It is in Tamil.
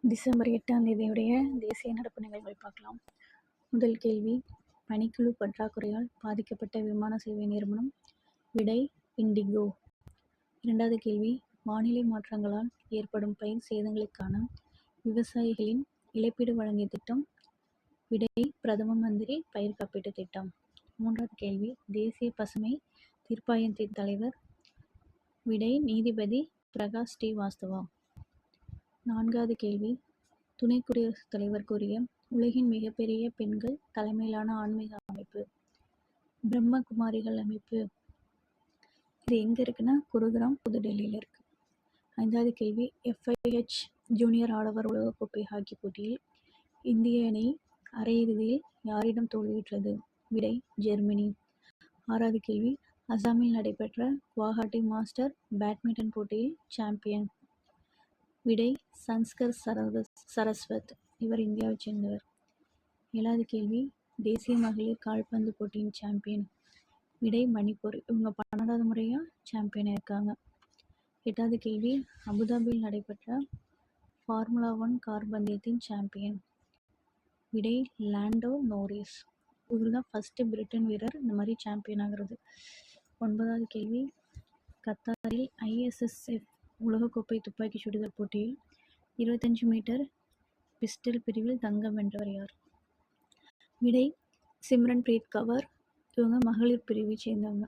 டிசம்பர் 8ஆம் தேதியுடைய தேசிய நடப்பு நிகழ்வுகள் பார்க்கலாம். முதல் கேள்வி, பணிக்குழு பற்றாக்குறையால் பாதிக்கப்பட்ட விமான சேவை நிறுவனம். விடை இண்டிகோ. இரண்டாவது கேள்வி, வானிலை மாற்றங்களால் ஏற்படும் பயிர் சேதங்களுக்கான விவசாயிகளின் இழப்பீடு வழங்கிய திட்டம். விடை பிரதம மந்திரி பயிர் காப்பீட்டு திட்டம். மூன்றாவது கேள்வி, தேசிய பசுமை தீர்ப்பாயத்தின் தலைவர். விடை நீதிபதி பிரகாஷ் ஸ்ரீவாஸ்தவா. நான்காவது கேள்வி, துணை குடியரசுத் தலைவர் கூறிய உலகின் மிகப்பெரிய பெண்கள் தலைமையிலான ஆன்மீக அமைப்பு. பிரம்மகுமாரிகள் அமைப்பு. இது எங்க இருக்குன்னா குருகிராம், புதுடெல்லியில் இருக்கு. ஐந்தாவது கேள்வி, FIH ஜூனியர் ஆடவர் உலகக்கோப்பை ஹாக்கி போட்டியில் இந்திய அணி அரையிறுதியில் யாரிடம் தோல்வியுற்றது. விடை ஜெர்மனி. ஆறாவது கேள்வி, அசாமில் நடைபெற்ற குவாஹாட்டி மாஸ்டர் பேட்மிண்டன் போட்டியில் சாம்பியன். விடை சன்ஸ்கர் சரஸ்வத். இவர் இந்தியாவைச் சேர்ந்தவர். ஏழாவது கேள்வி, தேசிய மகளிர் கால்பந்து போட்டியின் சாம்பியன். விடை மணிப்பூர். இவங்க 12வது முறையாக சாம்பியனாக இருக்காங்க. எட்டாவது கேள்வி, அபுதாபியில் நடைபெற்ற ஃபார்முலா 1 கார் பந்தயத்தின் சாம்பியன். விடை லாண்டோ நோரிஸ். இவர் தான் ஃபர்ஸ்ட் பிரிட்டன் வீரர் இந்த மாதிரி சாம்பியன் ஆகிறது. ஒன்பதாவது கேள்வி, கத்தாரில் ISSF உலகக்கோப்பை துப்பாக்கி சுடுதல் போட்டியில் 25 மீட்டர் பிஸ்டல் பிரிவில் தங்கம் வென்றவர் யார். விடை சிம்ரன் பிரீத் கவர். இவங்க மகளிர் பிரிவை சேர்ந்தவங்க.